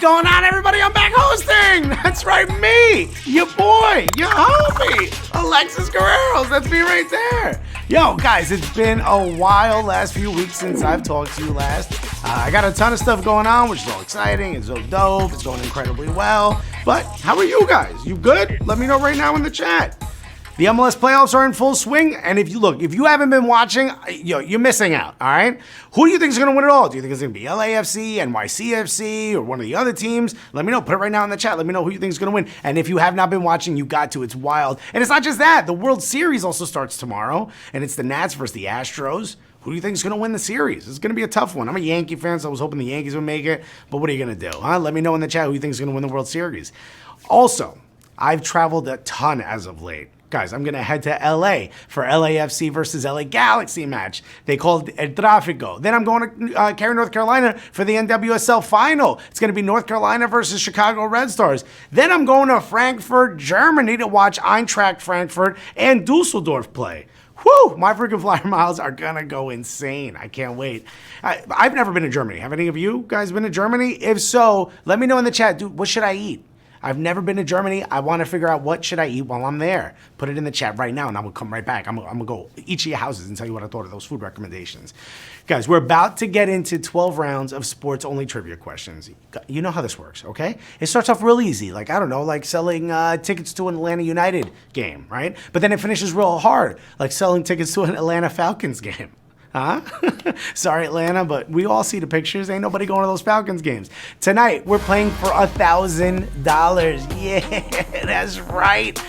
going on, everybody? I'm back hosting. That's right, me, your boy, your homie, Alexis Guerreros. That's me right there. Yo, guys, it's been a while, last few weeks since I've talked to you last. I got a ton of stuff going on, which is all exciting. It's so dope. It's going incredibly well. But how are you guys? You good? Let me know right now in the chat. The MLS playoffs are in full swing, and if you haven't been watching, you're missing out, all right? Who do you think is going to win it all? Do you think it's going to be LAFC, NYCFC, or one of the other teams? Let me know. Put it right now in the chat. Let me know who you think is going to win. And if you have not been watching, you got to. It's wild. And it's not just that. The World Series also starts tomorrow, and it's the Nats versus the Astros. Who do you think is going to win the series? It's going to be a tough one. I'm a Yankee fan, so I was hoping the Yankees would make it. But what are you going to do? Let me know in the chat who you think is going to win the World Series. Also, I've traveled a ton as of late. Guys, I'm going to head to LA for LAFC versus LA Galaxy match. They call it El Tráfico. Then I'm going to Cary, North Carolina for the NWSL final. It's going to be North Carolina versus Chicago Red Stars. Then I'm going to Frankfurt, Germany to watch Eintracht Frankfurt and Dusseldorf play. Whew, my freaking flyer miles are going to go insane. I can't wait. I've never been to Germany. Have any of you guys been to Germany? If so, let me know in the chat. Dude, what should I eat? I've never been to Germany. I want to figure out what should I eat while I'm there. Put it in the chat right now, and I will come right back. I'm going to go each of your houses and tell you what I thought of those food recommendations. Guys, we're about to get into 12 rounds of sports-only trivia questions. You know how this works, okay? It starts off real easy, like selling tickets to an Atlanta United game, right? But then it finishes real hard, like selling tickets to an Atlanta Falcons game. Huh? Sorry, Atlanta, but we all see the pictures. Ain't nobody going to those Falcons games. Tonight, we're playing for $1,000. Yeah, that's right.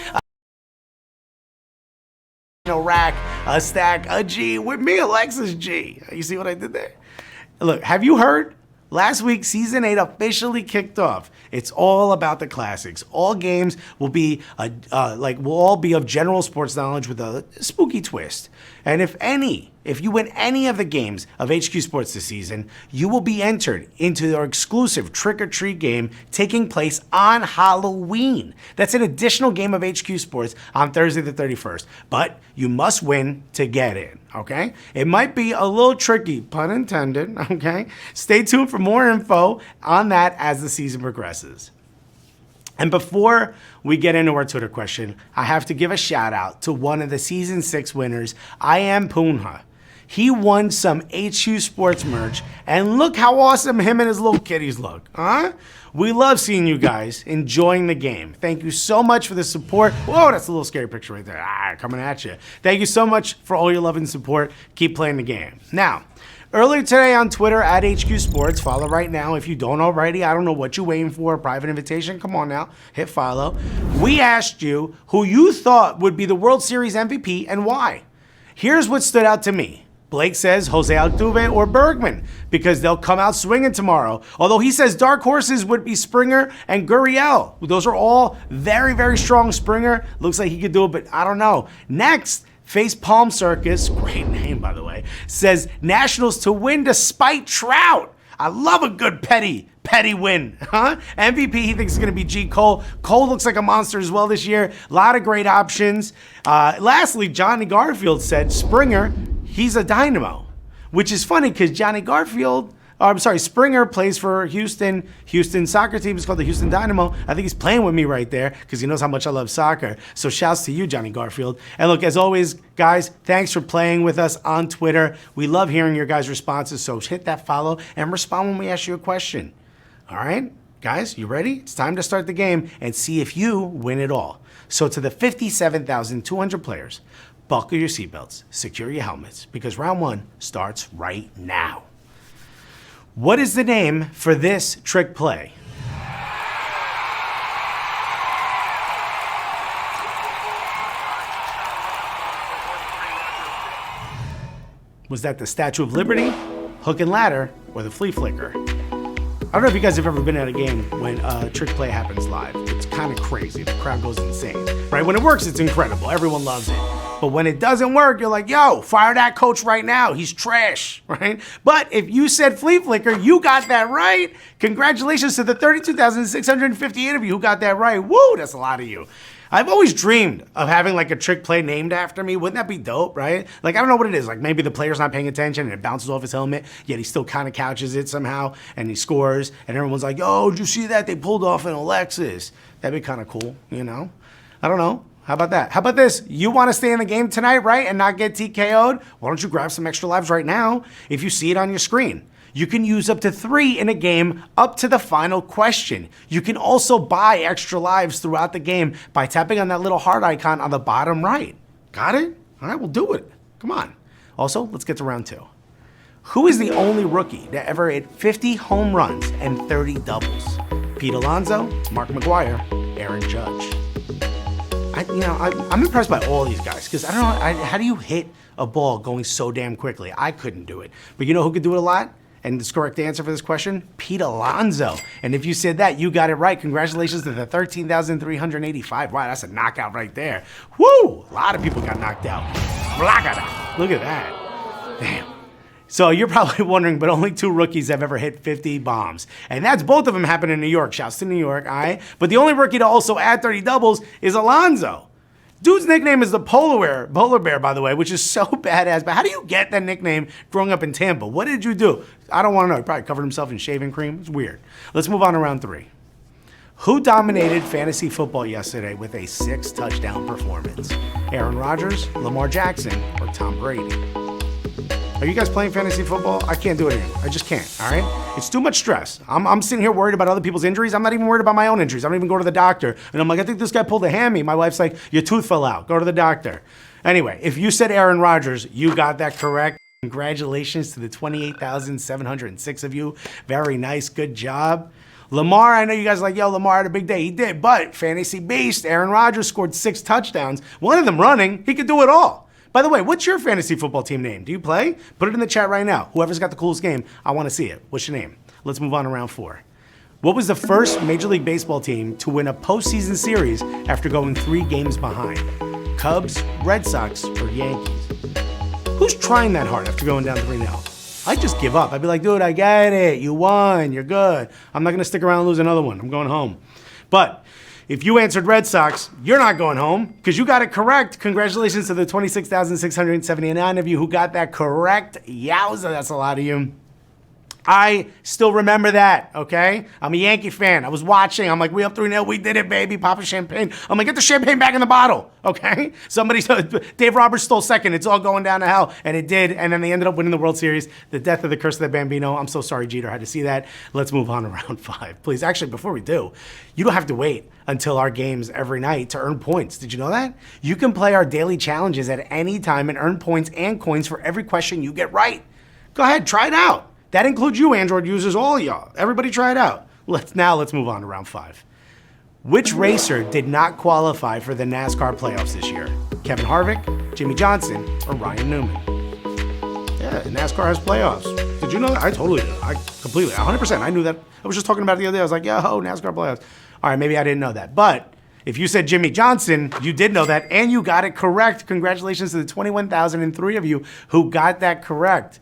A rack, a stack, a G with me, Alexis G. You see what I did there? Look, have you heard? Last week, Season 8 officially kicked off. It's all about the classics. All games will be will all be of general sports knowledge with a spooky twist. And if you win any of the games of HQ Sports this season, you will be entered into our exclusive Trick or Treat game taking place on Halloween. That's an additional game of HQ Sports on Thursday the 31st. But you must win to get in, okay? It might be a little tricky, pun intended, okay? Stay tuned for more info on that as the season progresses. And before we get into our Twitter question, I have to give a shout out to one of the Season 6 winners, I Am Punha. He won some HU Sports merch, and look how awesome him and his little kitties look, huh? We love seeing you guys enjoying the game. Thank you so much for the support. Whoa, that's a little scary picture right there. Coming at you. Thank you so much for all your love and support. Keep playing the game. Now, earlier today on Twitter, at HQ Sports, follow right now. If you don't already, I don't know what you're waiting for, a private invitation. Come on now, hit follow. We asked you who you thought would be the World Series MVP and why. Here's what stood out to me. Blake says Jose Altuve or Bergman because they'll come out swinging tomorrow. Although he says dark horses would be Springer and Gurriel. Those are all very, very strong. Springer looks like he could do it, but I don't know. Next, Face Palm Circus, great name by the way, says Nationals to win despite Trout. I love a good petty win, huh? MVP, he thinks it's going to be G. Cole. Cole looks like a monster as well this year. A lot of great options. Lastly, Johnny Garfield said Springer, he's a dynamo, which is funny because Springer plays for Houston. Houston soccer team is called the Houston Dynamo. I think he's playing with me right there because he knows how much I love soccer. So shouts to you, Johnny Garfield. And look, as always, guys, thanks for playing with us on Twitter. We love hearing your guys' responses, so hit that follow and respond when we ask you a question. All right, guys, you ready? It's time to start the game and see if you win it all. So to the 57,200 players, buckle your seatbelts, secure your helmets, because round one starts right now. What is the name for this trick play? Was that the Statue of Liberty, Hook and Ladder, or the Flea Flicker? I don't know if you guys have ever been at a game when a trick play happens live. It's kind of crazy. The crowd goes insane, right? When it works, it's incredible. Everyone loves it. But when it doesn't work, you're like, yo, fire that coach right now. He's trash, right? But if you said flea flicker, you got that right. Congratulations to the 32,658 of you who got that right. Woo, that's a lot of you. I've always dreamed of having like a trick play named after me. Wouldn't that be dope, right? Like, I don't know what it is. Like, maybe the player's not paying attention and it bounces off his helmet, yet he still kind of couches it somehow and he scores. And everyone's like, yo, did you see that? They pulled off an Alexis. That'd be kind of cool, you know? I don't know. How about that? How about this? You want to stay in the game tonight, right? And not get TKO'd? Why don't you grab some extra lives right now if you see it on your screen? You can use up to 3 in a game up to the final question. You can also buy extra lives throughout the game by tapping on that little heart icon on the bottom right. Got it? All right, we'll do it. Come on. Also, let's get to round 2. Who is the only rookie to ever hit 50 home runs and 30 doubles? Pete Alonso, Mark McGwire, Aaron Judge. I'm impressed by all these guys because I don't know, how do you hit a ball going so damn quickly? I couldn't do it. But you know who could do it a lot? And the correct answer for this question, Pete Alonso. And if you said that, you got it right. Congratulations to the 13,385. Wow, that's a knockout right there. Woo! A lot of people got knocked out. Look at that. Damn. So you're probably wondering, but only 2 rookies have ever hit 50 bombs. And that's both of them happen in New York. Shouts to New York, all right? But the only rookie to also add 30 doubles is Alonso. Dude's nickname is the Polar Bear, by the way, which is so badass. But how do you get that nickname growing up in Tampa? What did you do? I don't want to know. He probably covered himself in shaving cream. It's weird. Let's move on to round 3. Who dominated fantasy football yesterday with a 6-touchdown performance? Aaron Rodgers, Lamar Jackson, or Tom Brady? Are you guys playing fantasy football? I can't do it anymore. I just can't, all right? It's too much stress. I'm sitting here worried about other people's injuries. I'm not even worried about my own injuries. I don't even go to the doctor. And I'm like, I think this guy pulled a hammy. My wife's like, your tooth fell out. Go to the doctor. Anyway, if you said Aaron Rodgers, you got that correct. Congratulations to the 28,706 of you. Very nice. Good job. Lamar, I know you guys are like, yo, Lamar had a big day. He did, but fantasy beast, Aaron Rodgers scored 6 touchdowns. One of them running. He could do it all. By the way, what's your fantasy football team name? Do you play? Put it in the chat right now. Whoever's got the coolest game, I want to see it. What's your name? Let's move on to round 4. What was the first Major League Baseball team to win a postseason series after going 3 games behind? Cubs, Red Sox, or Yankees? Who's trying that hard after going down 3-0? I'd just give up. I'd be like, dude, I get it. You won. You're good. I'm not going to stick around and lose another one. I'm going home. But if you answered Red Sox, you're not going home because you got it correct. Congratulations to the 26,679 of you who got that correct. Yowza, that's a lot of you. I still remember that, okay? I'm a Yankee fan. I was watching. I'm like, we up 3-0. We did it, baby. Pop a champagne. I'm like, get the champagne back in the bottle, okay? Dave Roberts stole second. It's all going down to hell. And it did. And then they ended up winning the World Series. The death of the curse of the Bambino. I'm so sorry, Jeter. I had to see that. Let's move on to round 5. Please, actually, before we do, you don't have to wait until our games every night to earn points. Did you know that? You can play our daily challenges at any time and earn points and coins for every question you get right. Go ahead, try it out. That includes you, Android users, all y'all. Everybody try it out. Let's move on to round 5. Which racer did not qualify for the NASCAR playoffs this year? Kevin Harvick, Jimmy Johnson, or Ryan Newman? Yeah, NASCAR has playoffs. Did you know that? I totally did. I completely, 100%. I knew that. I was just talking about it the other day. I was like, yo, NASCAR playoffs. All right, maybe I didn't know that. But if you said Jimmy Johnson, you did know that, and you got it correct. Congratulations to the 21,003 of you who got that correct.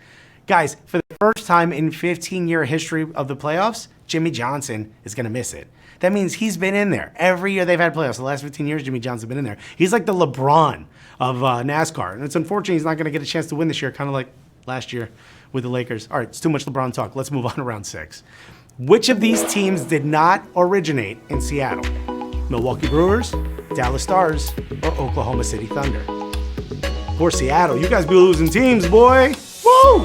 Guys, for the first time in 15-year history of the playoffs, Jimmy Johnson is going to miss it. That means he's been in there. Every year they've had playoffs. The last 15 years, Jimmy Johnson's been in there. He's like the LeBron of NASCAR. And it's unfortunate he's not going to get a chance to win this year, kind of like last year with the Lakers. All right, it's too much LeBron talk. Let's move on to round 6. Which of these teams did not originate in Seattle? Milwaukee Brewers, Dallas Stars, or Oklahoma City Thunder? Poor Seattle. You guys be losing teams, boy. Woo!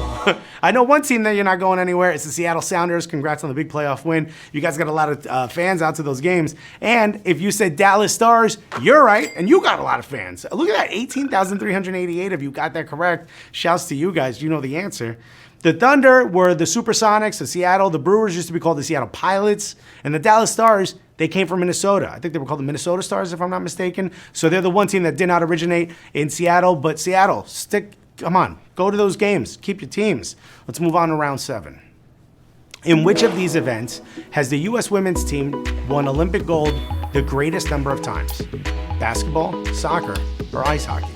I know one team that you're not going anywhere. It's the Seattle Sounders. Congrats on the big playoff win. You guys got a lot of fans out to those games. And if you said Dallas Stars, you're right, and you got a lot of fans. Look at that, 18,388 of you got that correct. Shouts to you guys. You know the answer. The Thunder were the Supersonics of Seattle. The Brewers used to be called the Seattle Pilots. And the Dallas Stars, they came from Minnesota. I think they were called the Minnesota Stars, if I'm not mistaken. So they're the one team that did not originate in Seattle. But Seattle, come on, go to those games. Keep your teams. Let's move on to round 7. In which of these events has the U.S. women's team won Olympic gold the greatest number of times? Basketball, soccer, or ice hockey?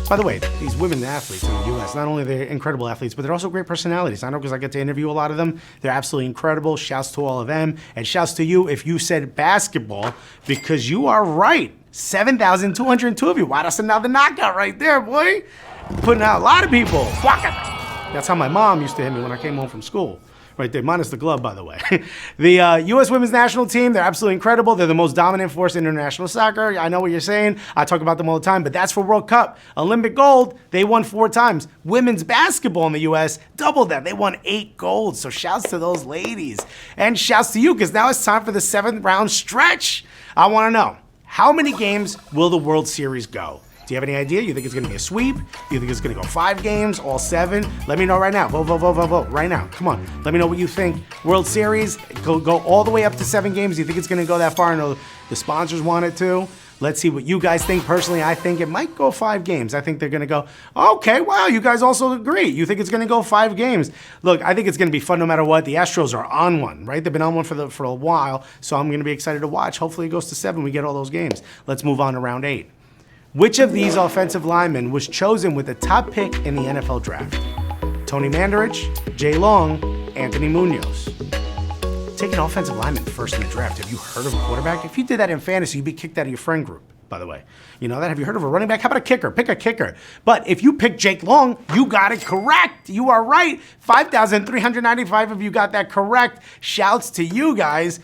By the way, these women athletes in the U.S., not only are they incredible athletes, but they're also great personalities. I know because I get to interview a lot of them. They're absolutely incredible. Shouts to all of them. And shouts to you if you said basketball, because you are right. 7,202 of you. Wow, that's another knockout right there, boy. Putting out a lot of people. That's how my mom used to hit me when I came home from school. Right there, minus the glove, by the way. The U.S. women's national team, they're absolutely incredible. They're the most dominant force in international soccer. I know what you're saying. I talk about them all the time, but that's for World Cup. Olympic gold, they won 4 times. Women's basketball in the U.S., double that. They won 8 golds. So shouts to those ladies. And shouts to you, because now it's time for the 7th round stretch. I want to know, how many games will the World Series go? Do you have any idea? You think it's going to be a sweep? You think it's going to go 5 games, all 7? Let me know right now. Vote right now. Come on. Let me know what you think. World Series, go all the way up to 7 games. Do you think it's going to go that far? I know the sponsors want it to. Let's see what you guys think. Personally, I think it might go 5 games. I think they're going to go, okay, wow, you guys also agree. You think it's going to go 5 games. Look, I think it's going to be fun no matter what. The Astros are on one, right? They've been on one for a while, so I'm going to be excited to watch. Hopefully it goes to 7. We get all those games. Let's move on to round 8. Which of these offensive linemen was chosen with the top pick in the NFL draft? Tony Mandarich, Jay Long, Anthony Munoz. Take an offensive lineman first in the draft. Have you heard of a quarterback? If you did that in fantasy, you'd be kicked out of your friend group, by the way. You know that? Have you heard of a running back? How about a kicker? Pick a kicker. But if you pick Jake Long, you got it correct. You are right. 5,395 of you got that correct. Shouts to you guys.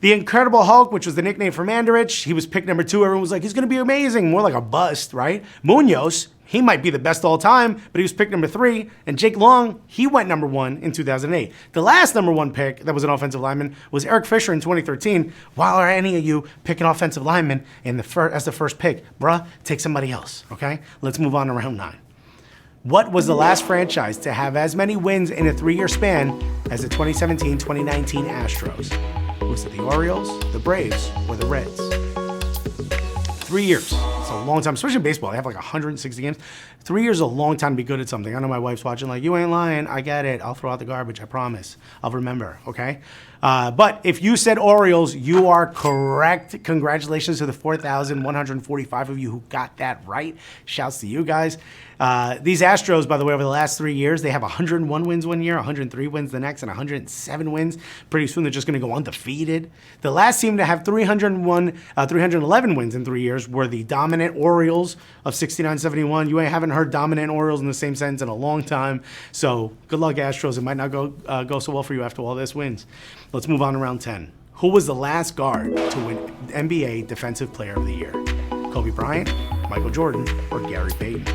The Incredible Hulk, which was the nickname for Mandarich, he was pick number 2. Everyone was like, he's going to be amazing. More like a bust, right? Munoz, he might be the best all time, but he was pick number 3. And Jake Long, he went number 1 in 2008. The last number 1 pick that was an offensive lineman was Eric Fisher in 2013. Why are any of you picking offensive lineman as the first pick? Bruh, take somebody else, okay? Let's move on to round 9. What was the last franchise to have as many wins in a 3-year span as the 2017-2019 Astros? Was it the Orioles, the Braves, or the Reds? 3 years. It's a long time, especially in baseball. They have like 160 games. 3 years is a long time to be good at something. I know my wife's watching like, you ain't lying. I get it. I'll throw out the garbage. I promise. I'll remember, okay? But if you said Orioles, you are correct. Congratulations to the 4,145 of you who got that right. Shouts to you guys. These Astros, by the way, over the last 3 years, they have 101 wins one year, 103 wins the next, and 107 wins. Pretty soon they're just going to go undefeated. The last team to have 311 wins in 3 years were the dominant Orioles of 69-71. You haven't heard dominant Orioles in the same sentence in a long time. So good luck, Astros. It might not go so well for you after all this wins. Let's move on to round 10. Who was the last guard to win NBA Defensive Player of the Year? Kobe Bryant, Michael Jordan, or Gary Payton?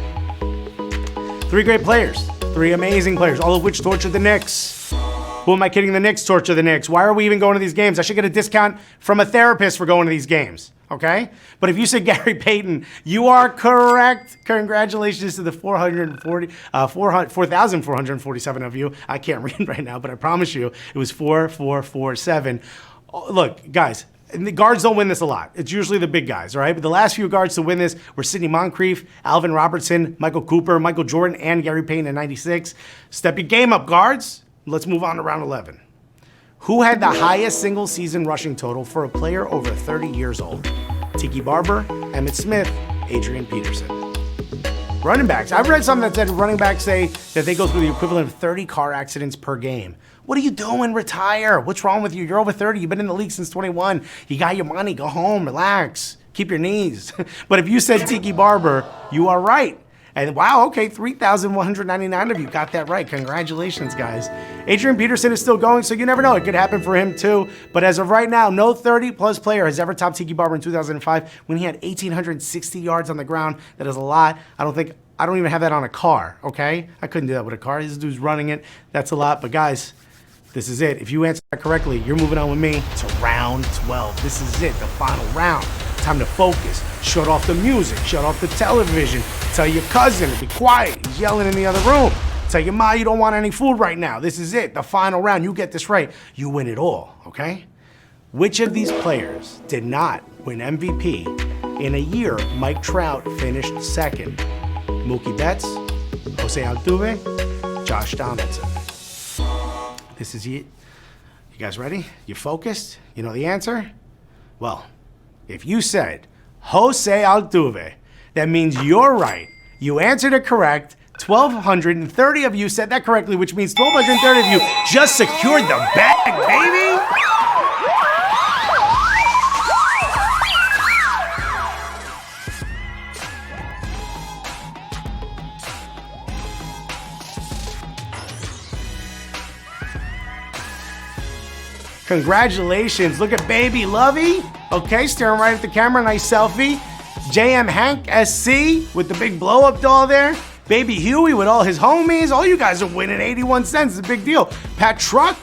3 great players, 3 amazing players, all of which tortured the Knicks. Who am I kidding? The Knicks torture the Knicks. Why are we even going to these games? I should get a discount from a therapist for going to these games, okay? But if you said Gary Payton, you are correct. Congratulations to the 4,447 of you. I can't read right now, but I promise you it was 4,447. Look, guys, and the guards don't win this a lot. It's usually the big guys, all right? But the last few guards to win this were Sidney Moncrief, Alvin Robertson, Michael Cooper, Michael Jordan, and Gary Payton in 96. Step your game up, guards. Let's move on to round 11. Who had the highest single-season rushing total for a player over 30 years old? Tiki Barber, Emmitt Smith, Adrian Peterson. Running backs. I've read something that said running backs say that they go through the equivalent of 30 car accidents per game. What are you doing? Retire. What's wrong with you? You're over 30. You've been in the league since 21. You got your money. Go home. Relax. Keep your knees. But if you said Tiki Barber, you are right. And wow, okay, 3,199 of you got that right. Congratulations, guys. Adrian Peterson is still going, so you never know. It could happen for him too. But as of right now, no 30-plus player has ever topped Tiki Barber in 2005 when he had 1,860 yards on the ground. That is a lot. I don't even have that on a car, okay? I couldn't do that with a car. This dude's running it. That's a lot. But guys, this is it. If you answer that correctly, you're moving on with me to round 12. This is it, the final round. Time to focus. Shut off the music. Shut off the television. Tell your cousin to be quiet. He's yelling in the other room. Tell your ma you don't want any food right now. This is it, the final round. You get this right, you win it all, okay? Which of these players did not win MVP in a year Mike Trout finished second? Mookie Betts, Jose Altuve, Josh Donaldson. This is it. You guys ready? You focused? You know the answer? Well, if you said Jose Altuve, that means you're right. You answered it correct. 1,230 of you said that correctly, which means 1,230 of you just secured the bag, baby. Congratulations. Look at baby Lovey. Okay, staring right at the camera. Nice selfie. JM Hank SC with the big blow-up doll there. Baby Huey with all his homies. All you guys are winning 81 cents. It's a big deal. Pat Truck.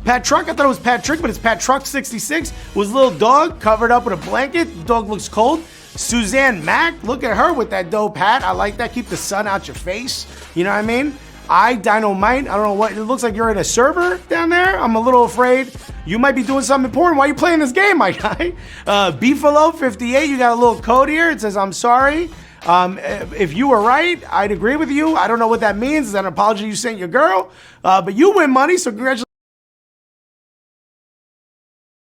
I thought it was Pat Trick, but it's Pat Truck 66. Was a little dog covered up with a blanket. The dog looks cold. Suzanne Mack. Look at her with that dope hat. I like that. Keep the sun out your face. You know what I mean? Dynamite. I don't know what. It looks like you're in a server down there. I'm a little afraid you might be doing something important while you're playing this game, my guy. Beefalo 58. You got a little code here. It says, I'm sorry. If you were right, I'd agree with you. I don't know what that means. Is that an apology you sent your girl? But you win money, so congratulations.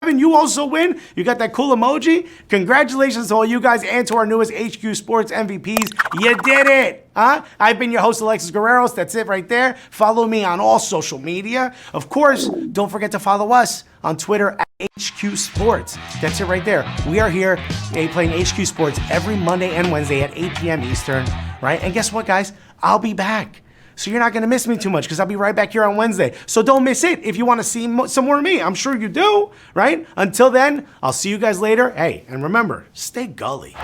You also win. You got that cool emoji. Congratulations to all you guys and to our newest HQ Sports MVPs. You did it. Huh? I've been your host, Alexis Guerreros. That's it right there. Follow me on all social media. Of course, don't forget to follow us on Twitter at HQ Sports. That's it right there. We are here playing HQ Sports every Monday and Wednesday at 8 p.m. Eastern, right? And guess what, guys? I'll be back. So you're not going to miss me too much because I'll be right back here on Wednesday. So don't miss it if you want to see some more of me. I'm sure you do, right? Until then, I'll see you guys later. Hey, and remember, stay gully.